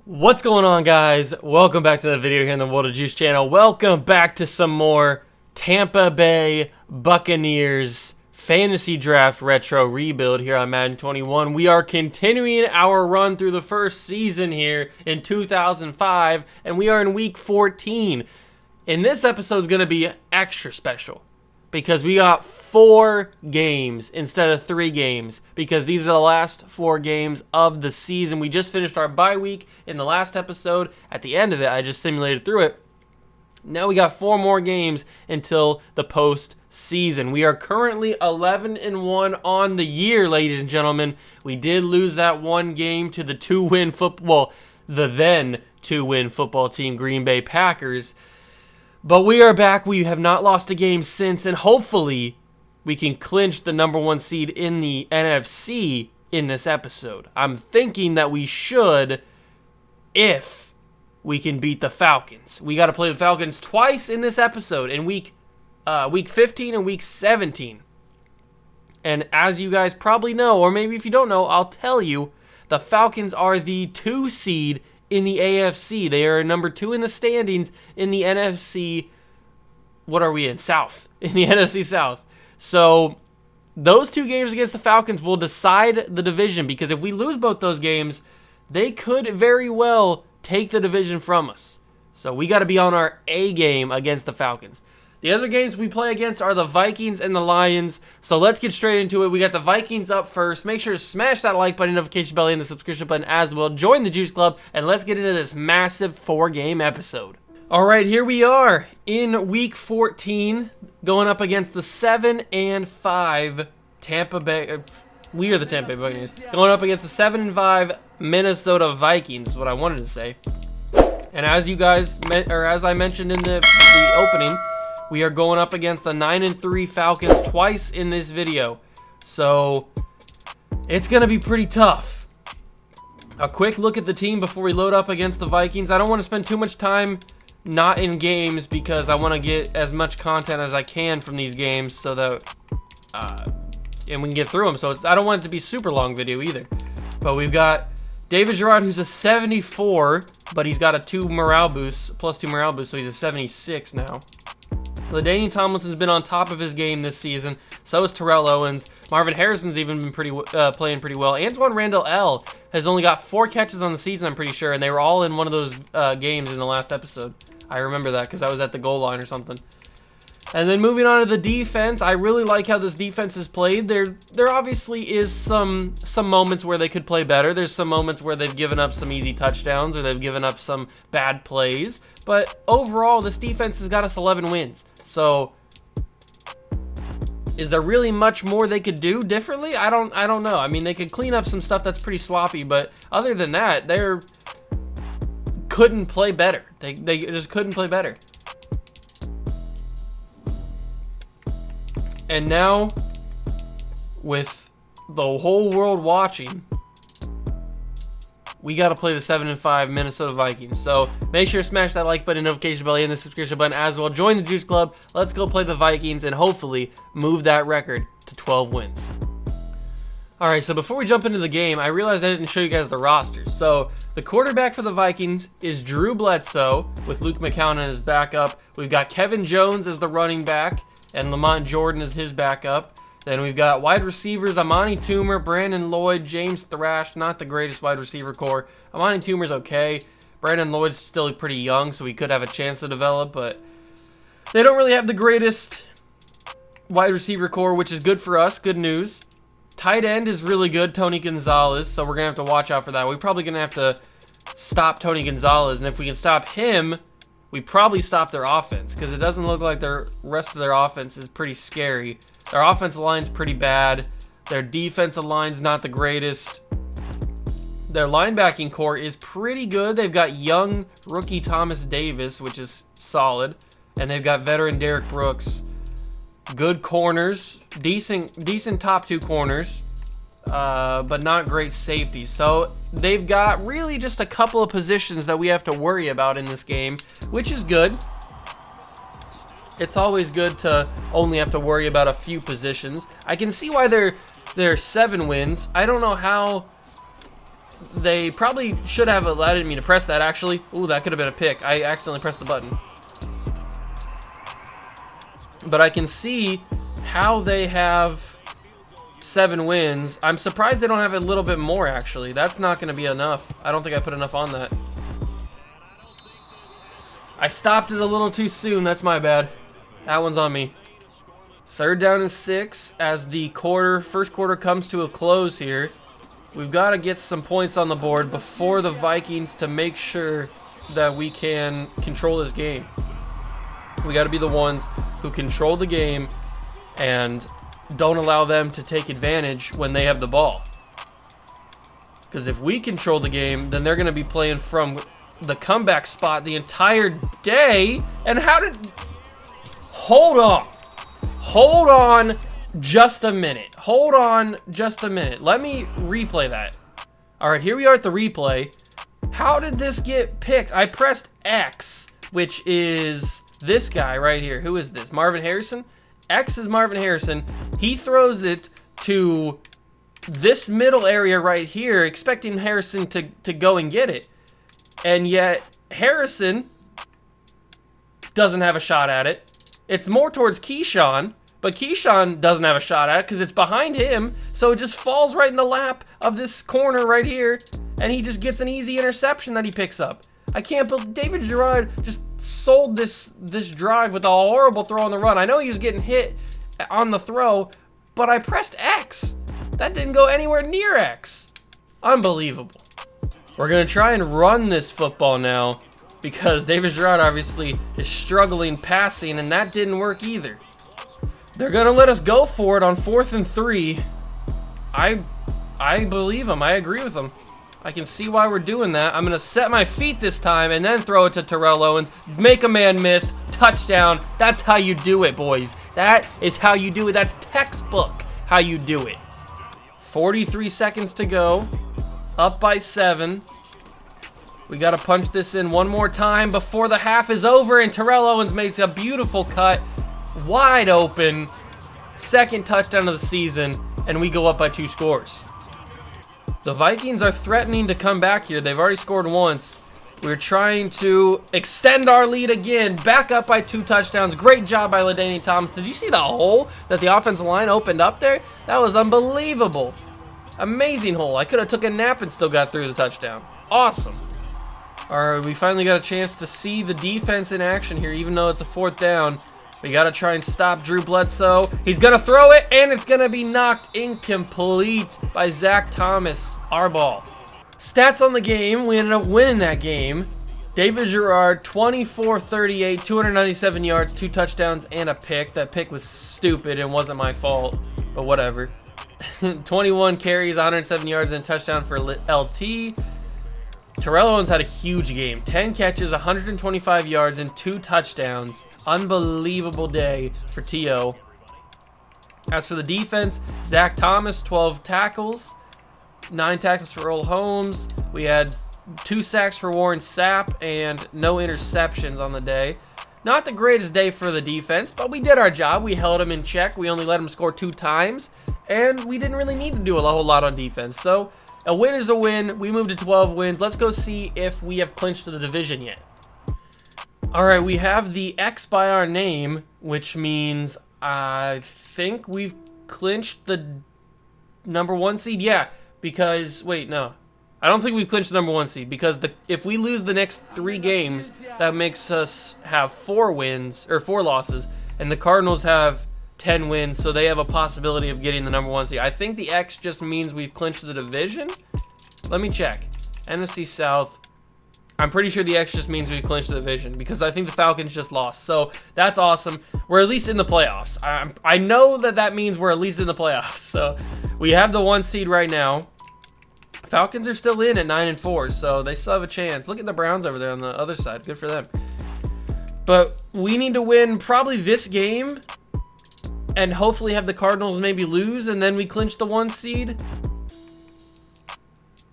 What's going on, guys? Welcome back to the video here on the World of Juice channel. Welcome back to some more Tampa Bay Buccaneers fantasy draft retro rebuild here on Madden 21. We are continuing our run through the first season here in 2005, and we are in week 14. And this episode is going to be extra special because we got 4 games instead of 3 games, because these are the last 4 games of the season. We just finished our bye week in the last episode. At the end of it, I just simulated through it. Now we got 4 more games until the postseason. We are currently 11-1 on the year, ladies and gentlemen. We did lose that one game to the the then 2-win football team, Green Bay Packers. But we are back. We have not lost a game since, and hopefully we can clinch the number 1 seed in the NFC in this episode. I'm thinking that we should, if we can beat the Falcons. We got to play the Falcons twice in this episode, in week 15 and week 17. And as you guys probably know, or maybe if you don't know, I'll tell you, the Falcons are the 2 seed in the AFC. They are number 2 in the standings in the NFC. What are we in? South. In the NFC South. So those 2 games against the Falcons will decide the division, because if we lose both those games, they could very well take the division from us. So we got to be on our A game against the Falcons. The other games we play against are the Vikings and the Lions. So let's get straight into it. We got the Vikings up first. Make sure to smash that like button, notification bell, and the subscription button as well. Join the Juice Club, and let's get into this massive 4-game episode. All right, here we are in week 14, going up against the 7-5 Tampa Bay. We are the Tampa Bay Buccaneers. Going up against the 7-5 Minnesota Vikings, is what I wanted to say. And as I mentioned in the opening, we are going up against the 9-3 Falcons twice in this video. So it's going to be pretty tough. A quick look at the team before we load up against the Vikings. I don't want to spend too much time not in games, because I want to get as much content as I can from these games so that and we can get through them. So I don't want it to be super long video either. But we've got David Gerard, who's a 74, but he's got a +2 morale boost, so he's a 76 now. LaDainian Tomlinson's been on top of his game this season. So is Terrell Owens. Marvin Harrison's even been playing pretty well. Antoine Randall L. has only got 4 catches on the season, I'm pretty sure, and they were all in one of those games in the last episode. I remember that because I was at the goal line or something. And then moving on to the defense, I really like how this defense is played. There obviously is some moments where they could play better. There's some moments where they've given up some easy touchdowns or they've given up some bad plays. But overall, this defense has got us 11 wins. So is there really much more they could do differently? I don't know. I mean, they could clean up some stuff that's pretty sloppy, but other than that, they couldn't play better. They just couldn't play better. And now, with the whole world watching, we got to play the 7-5 Minnesota Vikings. So make sure to smash that like button, notification bell, and the subscription button as well. Join the Juice Club. Let's go play the Vikings and hopefully move that record to 12 wins. All right, so before we jump into the game, I realized I didn't show you guys the rosters. So the quarterback for the Vikings is Drew Bledsoe with Luke McCown as backup. We've got Kevin Jones as the running back, and Lamont Jordan is his backup. Then we've got wide receivers, Amani Toomer, Brandon Lloyd, James Thrash, not the greatest wide receiver core. Amani Toomer's okay. Brandon Lloyd's still pretty young, so he could have a chance to develop, but they don't really have the greatest wide receiver core, which is good for us, good news. Tight end is really good, Tony Gonzalez, so we're going to have to watch out for that. We're probably going to have to stop Tony Gonzalez, and if we can stop him, we probably stop their offense, because it doesn't look like the rest of their offense is pretty scary. Their offensive line's pretty bad. Their defensive line's not the greatest. Their linebacking core is pretty good. They've got young rookie Thomas Davis, which is solid. And they've got veteran Derek Brooks. Good corners. Decent top 2 corners. But not great safety. So they've got really just a couple of positions that we have to worry about in this game, which is good. It's always good to only have to worry about a few positions. I can see why they're 7 wins. I don't know how. They probably should have allowed me to press that, actually. Ooh, that could have been a pick. I accidentally pressed the button. But I can see how they have 7 wins. I'm surprised they don't have a little bit more, actually. That's not going to be enough. I don't think I put enough on that. I stopped it a little too soon. That's my bad. That one's on me. 3rd down and 6 as the first quarter comes to a close here. We've got to get some points on the board before the Vikings to make sure that we can control this game. We got to be the ones who control the game and don't allow them to take advantage when they have the ball. Because if we control the game, then they're going to be playing from the comeback spot the entire day. And how did... Hold on just a minute. Hold on just a minute. Let me replay that. All right, here we are at the replay. How did this get picked? I pressed X, which is this guy right here. Who is this? Marvin Harrison? X is Marvin Harrison. He throws it to this middle area right here, expecting Harrison to go and get it. And yet, Harrison doesn't have a shot at it. It's more towards Keyshawn, but Keyshawn doesn't have a shot at it because it's behind him, so it just falls right in the lap of this corner right here, and he just gets an easy interception that he picks up. I can't believe David Gerard just sold this drive with a horrible throw on the run. I know he was getting hit on the throw, but I pressed X. That didn't go anywhere near X. Unbelievable. We're going to try and run this football now because David Gerard obviously is struggling passing, and that didn't work either. They're going to let us go for it on 4th and 3. I believe them. I agree with them. I can see why we're doing that. I'm going to set my feet this time and then throw it to Terrell Owens. Make a man miss. Touchdown. That's how you do it, boys. That is how you do it. That's textbook how you do it. 43 seconds to go. Up by 7. We got to punch this in one more time before the half is over, and Terrell Owens makes a beautiful cut. Wide open. 2nd touchdown of the season, and we go up by 2 scores. The Vikings are threatening to come back here. They've already scored once. We're trying to extend our lead again. Back up by 2 touchdowns. Great job by LaDainian Thomas. Did you see the hole that the offensive line opened up there? That was unbelievable. Amazing hole. I could have took a nap and still got through the touchdown. Awesome. All right, we finally got a chance to see the defense in action here, even though it's a 4th down. We got to try and stop Drew Bledsoe. He's going to throw it, and it's going to be knocked incomplete by Zach Thomas, our ball. Stats on the game, we ended up winning that game. David Gerard, 24-38, 297 yards, 2 touchdowns, and a pick. That pick was stupid and wasn't my fault, but whatever. 21 carries, 107 yards, and a touchdown for LT. Terrell Owens had a huge game. 10 catches, 125 yards, and 2 touchdowns. Unbelievable day for T.O. As for the defense, Zach Thomas, 12 tackles, 9 tackles for Earl Holmes. We had 2 sacks for Warren Sapp and no interceptions on the day. Not the greatest day for the defense, but we did our job. We held them in check. We only let them score 2 times, and we didn't really need to do a whole lot on defense. So a win is a win. We moved to 12 wins. Let's go see if we have clinched the division yet. All right, we have the X by our name, which means I think we've clinched the number 1 seed. Yeah, because, wait, no. I don't think we've clinched the number 1 seed because if we lose the next 3 games, that makes us have 4 wins, or 4 losses, and the Cardinals have 10 wins, so they have a possibility of getting the number 1 seed. I think the X just means we've clinched the division. Let me check. NFC South. I'm pretty sure the X just means we've clinched the division because I think the Falcons just lost. So that's awesome. We're at least in the playoffs. I know that means we're at least in the playoffs. So we have the 1 seed right now. Falcons are still in at 9-4, so they still have a chance. Look at the Browns over there on the other side. Good for them. But we need to win probably this game and hopefully have the Cardinals maybe lose, and then we clinch the 1 seed.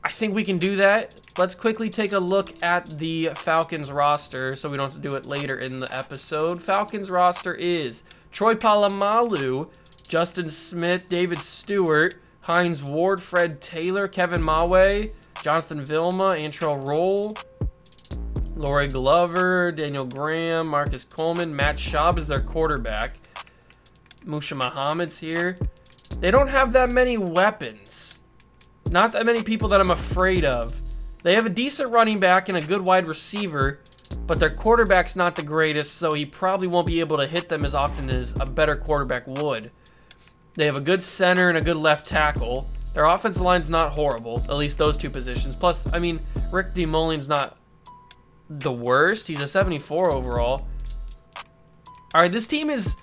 I think we can do that. Let's quickly take a look at the Falcons roster so we don't have to do it later in the episode. Falcons roster is Troy Polamalu, Justin Smith, David Stewart, Hines Ward, Fred Taylor, Kevin Mawe, Jonathan Vilma, Antrell Roll, Laurie Glover, Daniel Graham, Marcus Coleman, Matt Schaub is their quarterback. Musha Muhammad's here. They don't have that many weapons. Not that many people that I'm afraid of. They have a decent running back and a good wide receiver, but their quarterback's not the greatest, so he probably won't be able to hit them as often as a better quarterback would. They have a good center and a good left tackle. Their offensive line's not horrible, at least those two positions. Plus, I mean, Rick DeMoline's not the worst. He's a 74 overall. All right, this team is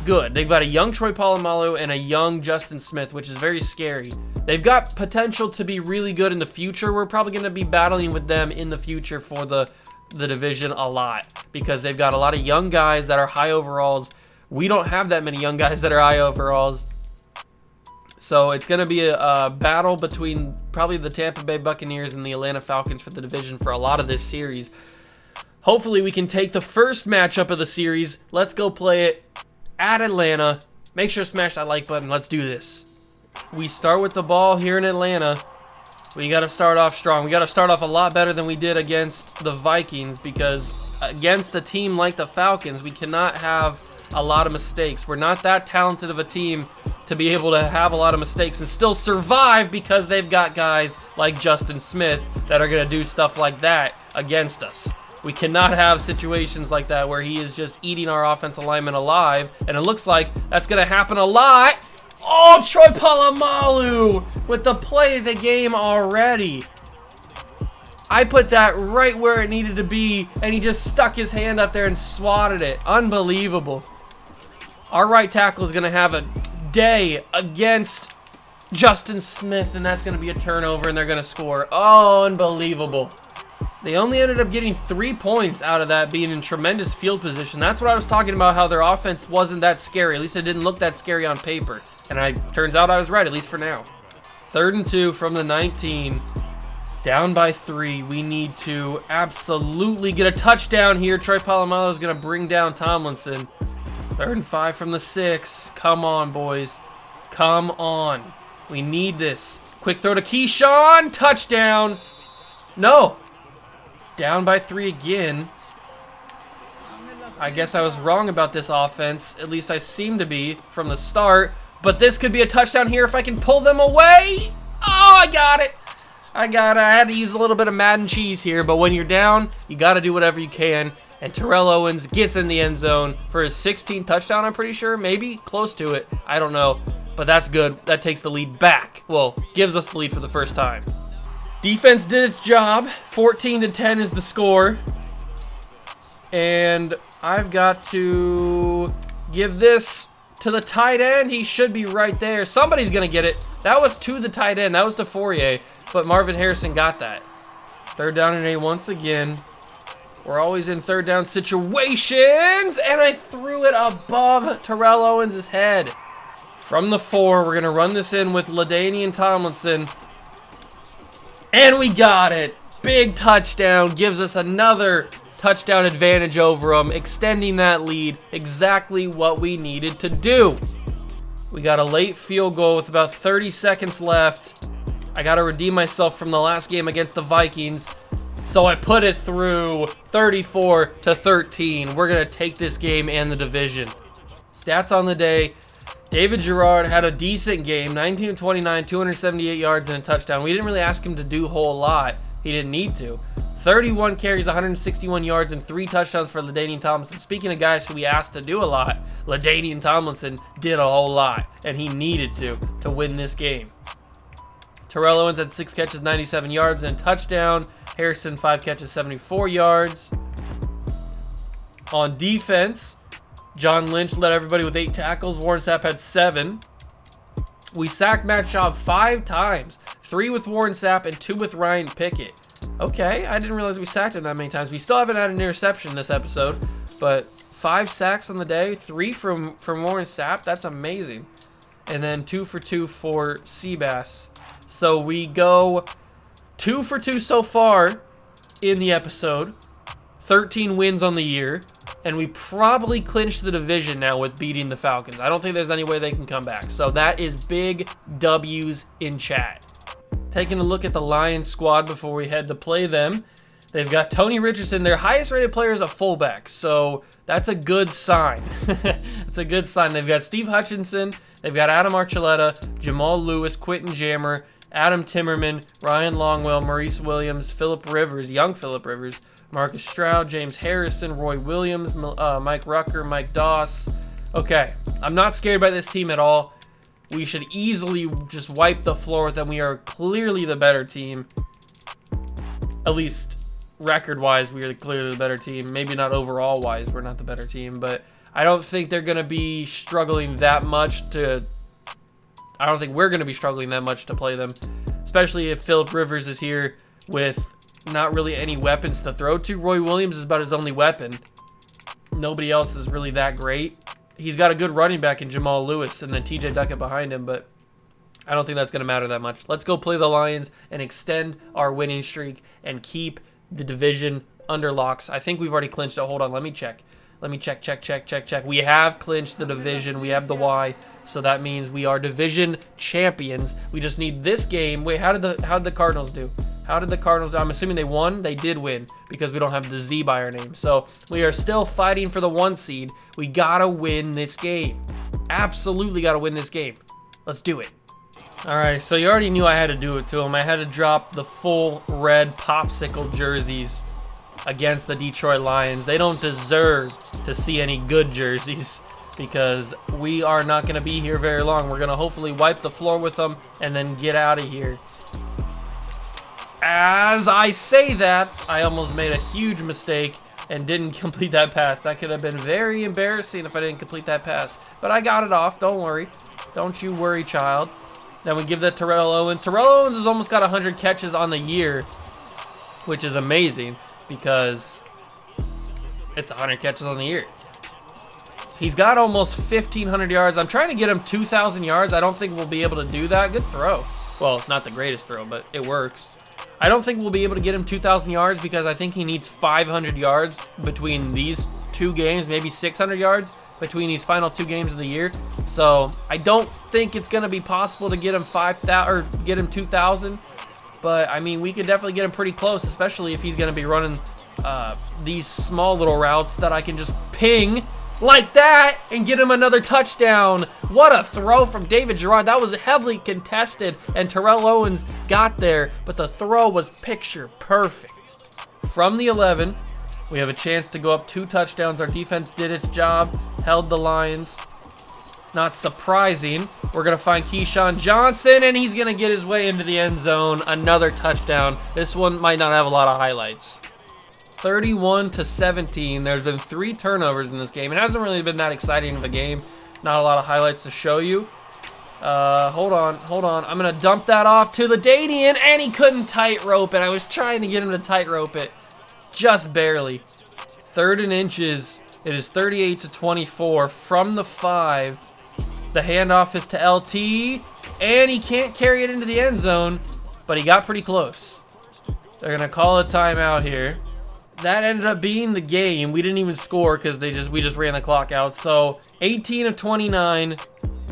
good. They've got a young Troy Polamalu and a young Justin Smith, which is very scary. They've got potential to be really good in the future. We're probably going to be battling with them in the future for the division a lot because they've got a lot of young guys that are high overalls. We don't have that many young guys that are high overalls. So it's going to be a battle between probably the Tampa Bay Buccaneers and the Atlanta Falcons for the division for a lot of this series. Hopefully we can take the first matchup of the series. Let's go play it at Atlanta. Make sure to smash that like button. Let's do this. We start with the ball here in Atlanta. We got to start off strong. We got to start off a lot better than we did against the Vikings because against a team like the Falcons, we cannot have a lot of mistakes. We're not that talented of a team to be able to have a lot of mistakes and still survive because they've got guys like Justin Smith that are going to do stuff like that against us. We cannot have situations like that where he is just eating our offensive lineman alive, and it looks like that's going to happen a lot. Oh, Troy Polamalu with the play of the game already. I put that right where it needed to be, and he just stuck his hand up there and swatted it. Unbelievable. Our right tackle is going to have a day against Justin Smith, and that's going to be a turnover, and they're going to score. Oh, unbelievable. They only ended up getting 3 points out of that, being in tremendous field position. That's what I was talking about, how their offense wasn't that scary. At least it didn't look that scary on paper. And turns out I was right, at least for now. 3rd and 2 from the 19. Down by 3. We need to absolutely get a touchdown here. Troy Polamalu is going to bring down Tomlinson. 3rd and 5 from the 6. Come on, boys. Come on. We need this. Quick throw to Keyshawn. Touchdown. No. Down by 3 again. I guess I was wrong about this offense. At least I seem to be from the start. But this could be a touchdown here if I can pull them away. Oh, I got it. I had to use a little bit of Madden cheese here. But when you're down, you got to do whatever you can. And Terrell Owens gets in the end zone for his 16th touchdown, I'm pretty sure. Maybe close to it. I don't know. But that's good. That takes the lead back. Well, gives us the lead for the first time. Defense did its job. 14-10 is the score. And I've got to give this to the tight end. He should be right there. Somebody's going to get it. That was to the tight end. That was to Fourier. But Marvin Harrison got that. 3rd down and 8 once again. We're always in 3rd down situations. And I threw it above Terrell Owens' head. From the 4, we're going to run this in with LaDainian Tomlinson. And we got it. Big touchdown. Gives us another touchdown advantage over them, extending that lead. Exactly what we needed to do. We got a late field goal with about 30 seconds left. I got to redeem myself from the last game against the Vikings. So I put it through 34-13. We're going to take this game and the division. Stats on the day. David Gerard had a decent game, 19-29, 278 yards and a touchdown. We didn't really ask him to do a whole lot. He didn't need to. 31 carries, 161 yards, and 3 touchdowns for LaDainian Tomlinson. Speaking of guys who we asked to do a lot, LaDainian Tomlinson did a whole lot, and he needed to win this game. Terrell Owens had 6 catches, 97 yards, and a touchdown. Harrison, 5 catches, 74 yards. On defense, John Lynch led everybody with 8 tackles. Warren Sapp had 7. We sacked Matt Schaub 5 times. 3 with Warren Sapp and 2 with Ryan Pickett. Okay, I didn't realize we sacked him that many times. We still haven't had an interception this episode, but 5 sacks on the day. 3 from Warren Sapp. That's amazing. And then 2 for 2 for Seabass. So we go 2 for 2 so far in the episode. 13 wins on the year. And we probably clinched the division now with beating the Falcons. I don't think there's any way they can come back. So that is big W's in chat. Taking a look at the Lions squad before we head to play them. They've got Tony Richardson, their highest rated player is a fullback. So that's a good sign. It's a good sign. They've got Steve Hutchinson. They've got Adam Archuleta, Jamal Lewis, Quentin Jammer, Adam Timmerman, Ryan Longwell, Maurice Williams, Phillip Rivers, young Phillip Rivers, Marcus Stroud, James Harrison, Roy Williams, Mike Rucker, Mike Doss. Okay, I'm not scared by this team at all. We should easily just wipe the floor with them. We are clearly the better team. At least record-wise, we are clearly the better team. Maybe not overall-wise, we're not the better team. But I don't think they're going to be struggling that much to... I don't think we're going to be struggling that much to play them. Especially if Phillip Rivers is here with not really any weapons to throw to. Roy Williams is about his only weapon. Nobody else is really that great. He's got a good running back in Jamal Lewis and then TJ Duckett behind him, but I don't think that's going to matter that much. Let's go play the Lions and extend our winning streak and keep the division under locks. I think we've already clinched it. Hold on, let me check. Let me check. We have clinched the division. We have the Y, so that means we are division champions. We just need this game. Wait, how did the Cardinals do? How did the Cardinals do? I'm assuming they won. They did win because we don't have the Z by our name. So we are still fighting for the 1 seed. We gotta win this game. Absolutely gotta win this game. Let's do it. All right, so you already knew I had to do it to him. I had to drop the full red popsicle jerseys against the Detroit Lions. They don't deserve to see any good jerseys because we are not going to be here very long. We're going to hopefully wipe the floor with them and then get out of here. As I say that, I almost made a huge mistake and didn't complete that pass. That could have been very embarrassing if I didn't complete that pass. But I got it off. Don't worry. Don't you worry, child. Then we give that to Terrell Owens. Terrell Owens has almost got 100 catches on the year, which is amazing because it's 100 catches on the year. He's got almost 1,500 yards. I'm trying to get him 2,000 yards. I don't think we'll be able to do that. Good throw. Well, not the greatest throw, but it works. I don't think we'll be able to get him 2,000 yards because I think he needs 500 yards between these 2 games, maybe 600 yards between these final 2 games of the year. So I don't think it's going to be possible to get him 5,000 or get him 2,000. But I mean, we could definitely get him pretty close, especially if he's going to be running these small little routes that I can just ping like that and get him another touchdown. What a throw from David Gerard. That was heavily contested and Terrell Owens got there, but the throw was picture perfect. From the 11, we have a chance to go up 2 touchdowns. Our defense did its job, held the Lions. Not surprising. We're going to find Keyshawn Johnson, and he's going to get his way into the end zone. Another touchdown. This one might not have a lot of highlights. 31-17. There's been 3 turnovers in this game. It hasn't really been that exciting of a game. Not a lot of highlights to show you. Hold on. I'm going to dump that off to the Dadian, and he couldn't tightrope it. I was trying to get him to tightrope it. Just barely. 3rd and inches. It is 38-24 from the 5. The handoff is to LT, and he can't carry it into the end zone, but he got pretty close. They're going to call a timeout here. That ended up being the game. We didn't even score because we just ran the clock out. So 18 of 29,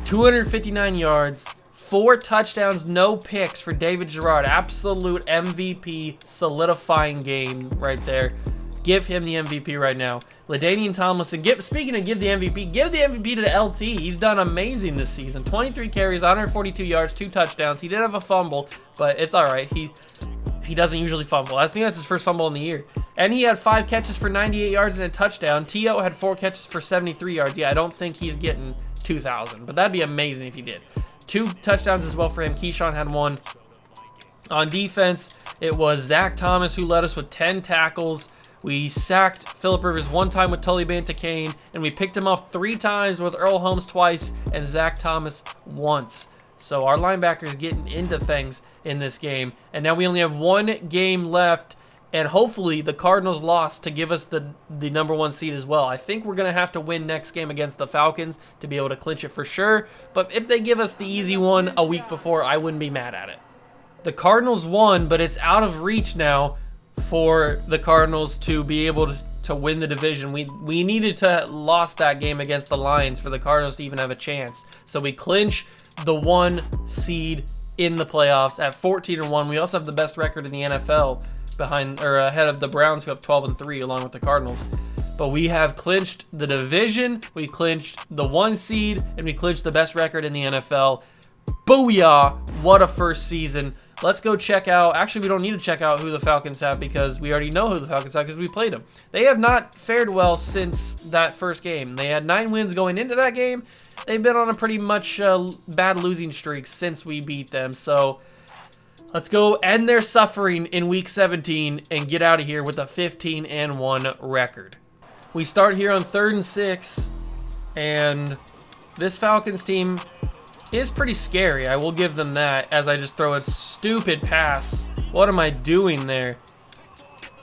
259 yards, 4 touchdowns, no picks for David Gerard. Absolute MVP solidifying game right there. Give him the MVP right now. LaDainian Tomlinson, speaking of give the MVP to LT. He's done amazing this season. 23 carries, 142 yards, 2 touchdowns. He did have a fumble, but it's all right. He doesn't usually fumble. I think that's his first fumble in the year. And he had 5 catches for 98 yards and a touchdown. T.O. had 4 catches for 73 yards. Yeah, I don't think he's getting 2,000, but that'd be amazing if he did. 2 touchdowns as well for him. Keyshawn had 1. On defense, it was Zach Thomas who led us with 10 tackles. We sacked Phillip Rivers 1 time with Tully Banta-Cain, and we picked him off 3 times with Earl Holmes twice and Zach Thomas once. So our linebackers getting into things in this game. And now we only have 1 game left, and hopefully the Cardinals lost to give us the number 1 seed as well. I think we're going to have to win next game against the Falcons to be able to clinch it for sure. But if they give us the easy one a week before, I wouldn't be mad at it. The Cardinals won, but it's out of reach now for the Cardinals to be able to win the division. We needed to lost that game against the Lions for the Cardinals to even have a chance. So we clinch the 1 seed in the playoffs at 14-1. We also have the best record in the NFL ahead of the Browns, who have 12-3 along with the Cardinals. But we have clinched the division, we clinched the 1 seed, and we clinched the best record in the NFL. Booyah! What a first season. Let's go check out. Actually, we don't need to check out who the Falcons have because we already know who the Falcons have because we played them. They have not fared well since that first game. They had 9 wins going into that game. They've been on a pretty much bad losing streak since we beat them. So let's go end their suffering in Week 17 and get out of here with a 15-1 record. We start here on 3rd and 6, and this Falcons team is pretty scary. I will give them that, as I just throw a stupid pass. What am I doing there?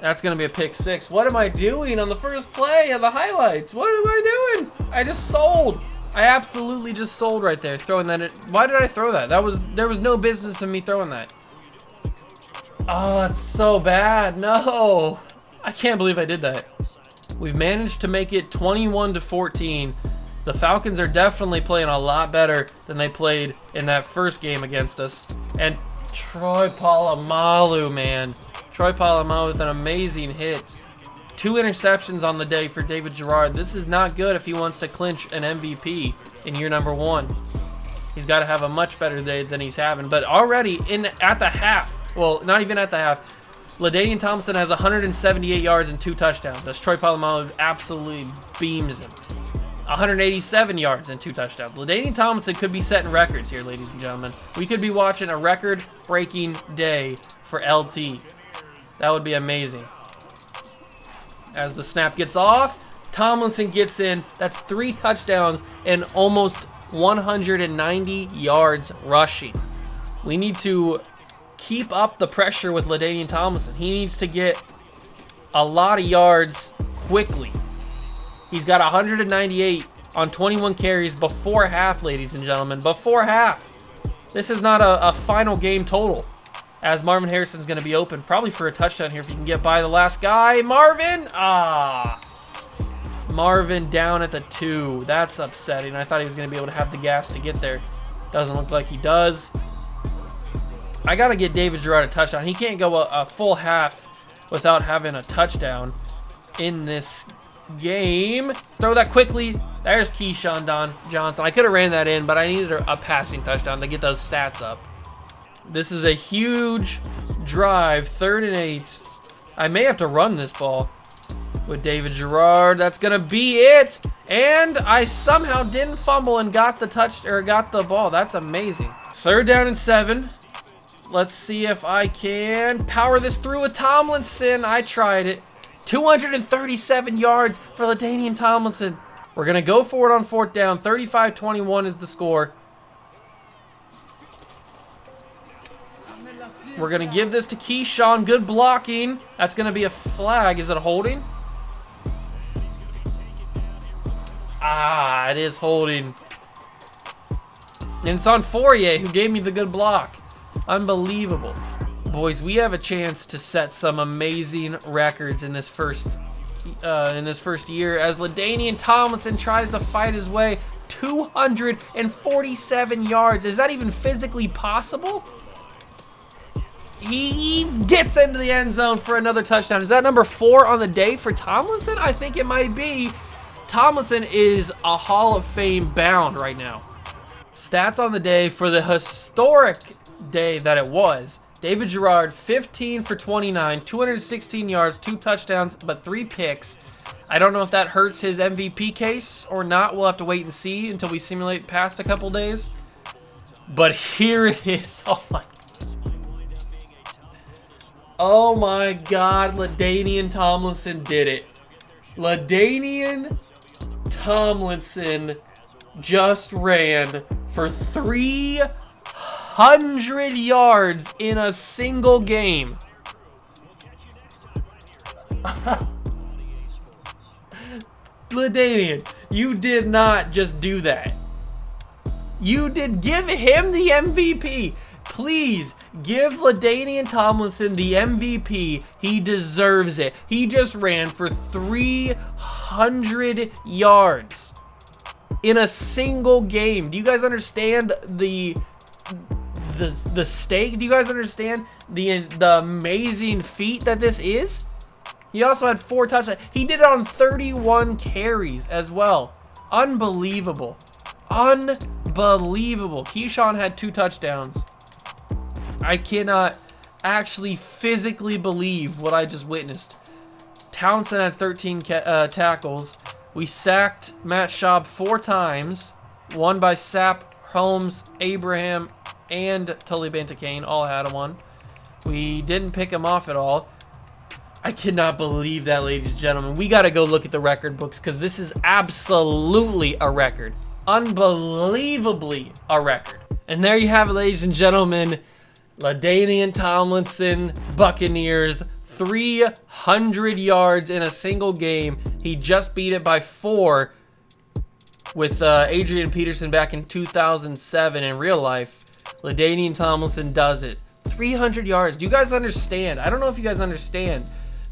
That's going to be a pick 6. What am I doing on the first play of the highlights? What am I doing? I just sold. I absolutely just sold right there, throwing that in. Why did I throw that? There was no business in me throwing that. Oh, that's so bad. No. I can't believe I did that. We've managed to make it 21-14. The Falcons are definitely playing a lot better than they played in that first game against us. And Troy Polamalu, man. Troy Polamalu with an amazing hit. 2 interceptions on the day for David Garrard. This is not good if he wants to clinch an MVP in year number 1. He's got to have a much better day than he's having. But already at the half, well, not even at the half, LaDainian Tomlinson has 178 yards and 2 touchdowns. As Troy Polamalu absolutely beams him. 187 yards and 2 touchdowns. LaDainian Tomlinson could be setting records here, ladies and gentlemen. We could be watching a record-breaking day for LT. That would be amazing. As the snap gets off, Tomlinson gets in. That's 3 touchdowns and almost 190 yards rushing. We need to keep up the pressure with LaDainian Tomlinson. He needs to get a lot of yards quickly. He's got 198 on 21 carries before half, ladies and gentlemen. Before half. This is not a final game total, as Marvin Harrison's going to be open probably for a touchdown here if he can get by the last guy. Marvin! Marvin down at the 2. That's upsetting. I thought he was going to be able to have the gas to get there. Doesn't look like he does. I got to get David Garrard a touchdown. He can't go a full half without having a touchdown in this game. Throw that quickly. There's Keyshawn Johnson. I could have ran that in, but I needed a passing touchdown to get those stats up. This is a huge drive. 3rd and 8. I may have to run this ball with David Garrard. That's gonna be it. And I somehow didn't fumble and got the ball. That's amazing. 3rd down and 7. Let's see if I can power this through with Tomlinson. I tried it. 237 yards for LaDainian Tomlinson. We're going to go for it on 4th down. 35-21 is the score. We're going to give this to Keyshawn. Good blocking. That's going to be a flag. Is it holding? It is holding. And it's on Fourier, who gave me the good block. Unbelievable. Boys, we have a chance to set some amazing records in this first year as LaDainian Tomlinson tries to fight his way. 247 yards. Is that even physically possible? He gets into the end zone for another touchdown. Is that number 4 on the day for Tomlinson? I think it might be. Tomlinson is a Hall of Fame bound right now. Stats on the day for the historic day that it was. David Garrard, 15 for 29, 216 yards, 2 touchdowns, but 3 picks. I don't know if that hurts his MVP case or not. We'll have to wait and see until we simulate past a couple days. But here it is. Oh my God, LaDainian Tomlinson did it. LaDainian Tomlinson just ran for 300 yards in a single game. LaDainian, you did not just do that. You did give him the MVP. Please Give LaDainian Tomlinson the MVP. He deserves it. He just ran for 300 yards in a single game. Do you guys understand the stake? Do you guys understand the amazing feat that this is? He also had 4 touchdowns. He did it on 31 carries as well. Unbelievable. Unbelievable. Keyshawn had 2 touchdowns. I cannot actually physically believe what I just witnessed. Townsend had 13 tackles. We sacked Matt Schaub 4 times. 1 by Sapp, Holmes, Abraham, and Tully Bantakane all had 1. We didn't pick him off at all. I cannot believe that, ladies and gentlemen. We got to go look at the record books because this is absolutely a record. Unbelievably a record. And there you have it, ladies and gentlemen. LaDainian Tomlinson, Buccaneers, 300 yards in a single game. He just beat it by 4 with Adrian Peterson back in 2007 in real life. LaDainian Tomlinson does it. 300 yards. Do you guys understand? I don't know if you guys understand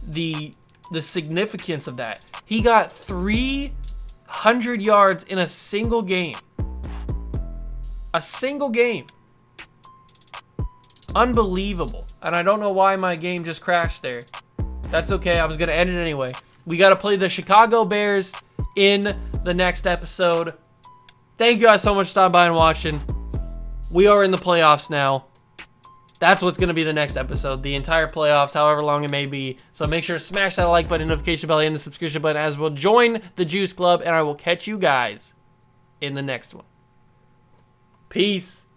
the significance of that. He got 300 yards in a single game. A single game. Unbelievable. And I don't know why my game just crashed there. That's okay. I was going to end it anyway. We got to play the Chicago Bears in the next episode. Thank you guys so much for stopping by and watching. We are in the playoffs now. That's what's going to be the next episode. The entire playoffs, however long it may be. So make sure to smash that like button, notification bell, and the subscription button as well. Join the Juice Club, and I will catch you guys in the next one. Peace.